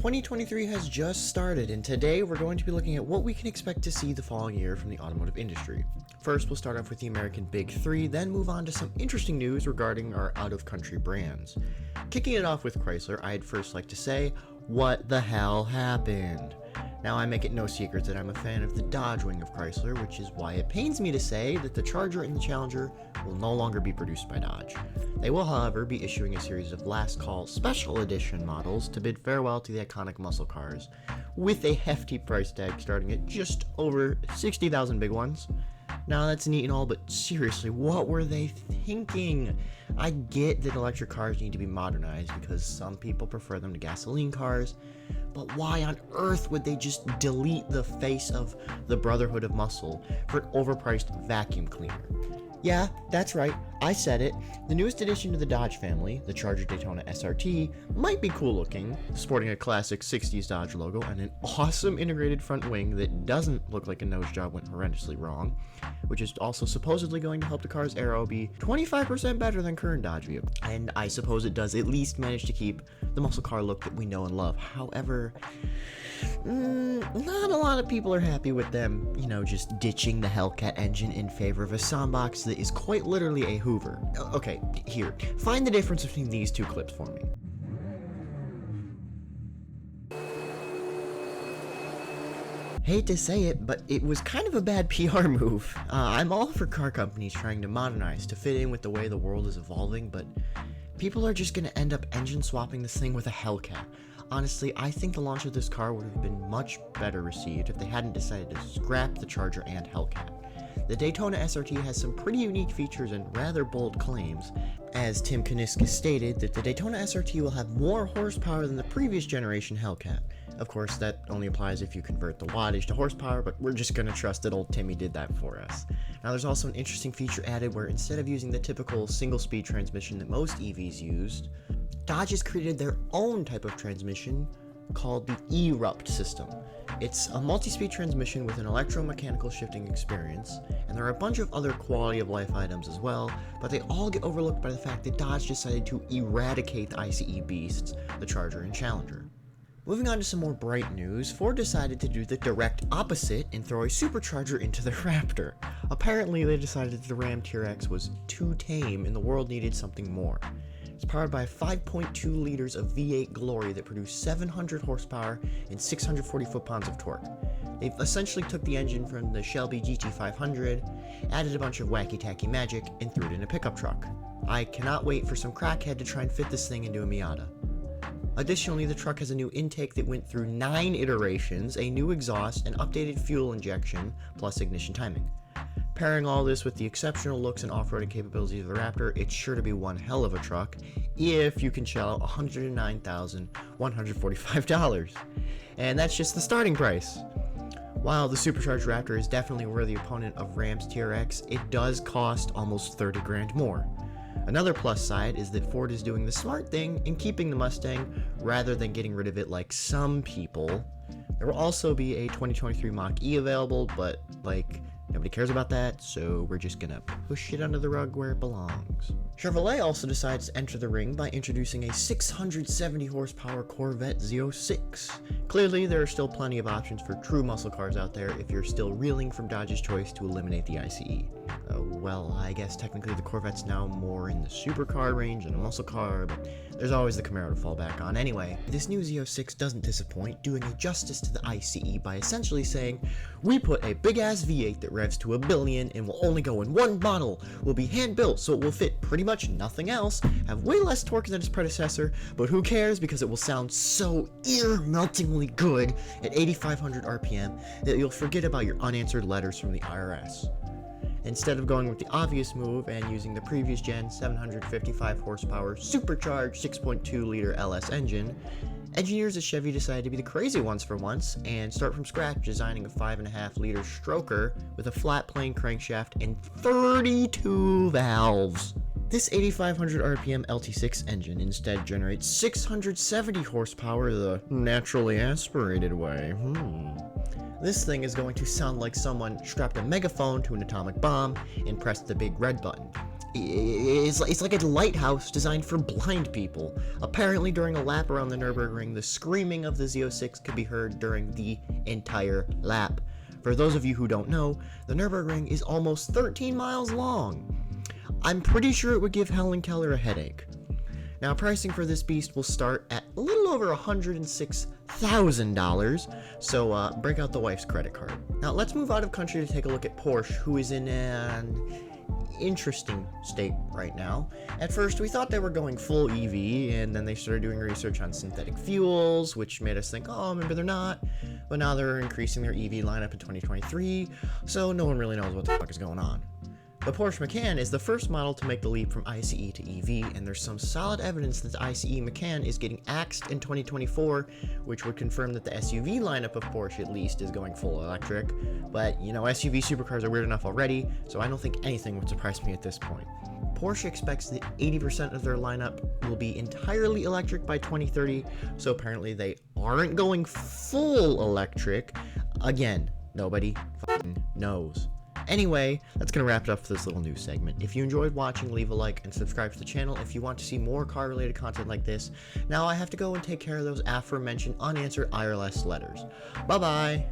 2023 has just started, and today we're going to be looking at what we can expect to see the following year from the automotive industry. First, we'll start off with the American Big Three, then move on to some interesting news regarding our out-of-country brands. Kicking it off with Chrysler, I'd first like to say, what the hell happened? Now, I make it no secret that I'm a fan of the Dodge wing of Chrysler, which is why it pains me to say that the Charger and the Challenger will no longer be produced by Dodge. They will, however, be issuing a series of last call special edition models to bid farewell to the iconic muscle cars, with a hefty price tag starting at just over 60,000 big ones. Now, that's neat and all, but seriously, what were they thinking? I get that electric cars need to be modernized because some people prefer them to gasoline cars, but why on earth would they just delete the face of the Brotherhood of Muscle for an overpriced vacuum cleaner? Yeah, that's right, I said it. The newest addition to the Dodge family, the Charger Daytona SRT, might be cool looking, sporting a classic 60s Dodge logo and an awesome integrated front wing that doesn't look like a nose job went horrendously wrong, which is also supposedly going to help the car's aero be 25% better than current Dodge vehicles. And I suppose it does at least manage to keep the muscle car look that we know and love. However, not a lot of people are happy with them, just ditching the Hellcat engine in favor of a soundbox that is quite literally a Hoover. Okay, here, find the difference between these two clips for me. Hate to say it, but it was kind of a bad PR move. I'm all for car companies trying to modernize to fit in with the way the world is evolving, but people are just going to end up engine swapping this thing with a Hellcat. Honestly, I think the launch of this car would have been much better received if they hadn't decided to scrap the Charger and Hellcat. The Daytona SRT has some pretty unique features and rather bold claims, as Tim Kuniskis stated that the Daytona SRT will have more horsepower than the previous generation Hellcat. Of course, that only applies if you convert the wattage to horsepower, but we're just going to trust that old Timmy did that for us. Now, there's also an interesting feature added where instead of using the typical single-speed transmission that most EVs used, Dodge has created their own type of transmission called the Erupt system. It's a multi-speed transmission with an electromechanical shifting experience, and there are a bunch of other quality of life items as well, but they all get overlooked by the fact that Dodge decided to eradicate the ICE beasts, the Charger and Challenger. Moving on to some more bright news, Ford decided to do the direct opposite and throw a supercharger into the Raptor. Apparently, they decided that the Ram TRX was too tame and the world needed something more. It's powered by 5.2 liters of V8 glory that produce 700 horsepower and 640 foot-pounds of torque. They've essentially took the engine from the Shelby GT500, added a bunch of wacky-tacky magic, and threw it in a pickup truck. I cannot wait for some crackhead to try and fit this thing into a Miata. Additionally, the truck has a new intake that went through 9 iterations, a new exhaust, and updated fuel injection, plus ignition timing. Pairing all this with the exceptional looks and off-roading capabilities of the Raptor, it's sure to be one hell of a truck, if you can shell out $109,145. And that's just the starting price. While the supercharged Raptor is definitely a worthy opponent of Ram's TRX, it does cost almost 30 grand more. Another plus side is that Ford is doing the smart thing in keeping the Mustang rather than getting rid of it like some people. There will also be a 2023 Mach-E available, but nobody cares about that, so we're just gonna push it under the rug where it belongs. Chevrolet also decides to enter the ring by introducing a 670 horsepower Corvette Z06. Clearly, there are still plenty of options for true muscle cars out there if you're still reeling from Dodge's choice to eliminate the ICE. Well, I guess technically the Corvette's now more in the supercar range than a muscle car, but there's always the Camaro to fall back on. Anyway, this new Z06 doesn't disappoint, doing a justice to the ICE by essentially saying, we put a big-ass V8 that revs to 1 billion and will only go in one model, will be hand-built so it will fit pretty much nothing else, have way less torque than its predecessor, but who cares because it will sound so ear-meltingly good at 8,500 RPM that you'll forget about your unanswered letters from the IRS. Instead of going with the obvious move and using the previous gen 755 horsepower supercharged 6.2 liter LS engine, engineers at Chevy decided to be the crazy ones for once and start from scratch designing a 5.5 liter stroker with a flat plane crankshaft and 32 valves. This 8,500 RPM LT6 engine instead generates 670 horsepower the naturally aspirated way. This thing is going to sound like someone strapped a megaphone to an atomic bomb and pressed the big red button. it's like a lighthouse designed for blind people. Apparently, during a lap around the Nürburgring, the screaming of the Z06 could be heard during the entire lap. For those of you who don't know, the Nürburgring is almost 13 miles long. I'm pretty sure it would give Helen Keller a headache. Now, pricing for this beast will start at a little over $106,000, so break out the wife's credit card. Now, let's move out of country to take a look at Porsche, who is in an interesting state right now. At first, we thought they were going full EV, and then they started doing research on synthetic fuels, which made us think, oh, maybe they're not. But now they're increasing their EV lineup in 2023, so no one really knows what the fuck is going on. The Porsche Macan is the first model to make the leap from ICE to EV, and there's some solid evidence that the ICE Macan is getting axed in 2024, which would confirm that the SUV lineup of Porsche at least is going full electric. But, you know, SUV supercars are weird enough already, so I don't think anything would surprise me at this point. Porsche expects that 80% of their lineup will be entirely electric by 2030, so apparently they aren't going full electric. Again, nobody fucking knows. Anyway, that's going to wrap it up for this little news segment. If you enjoyed watching, leave a like and subscribe to the channel if you want to see more car-related content like this. Now I have to go and take care of those aforementioned unanswered IRS letters. Bye-bye!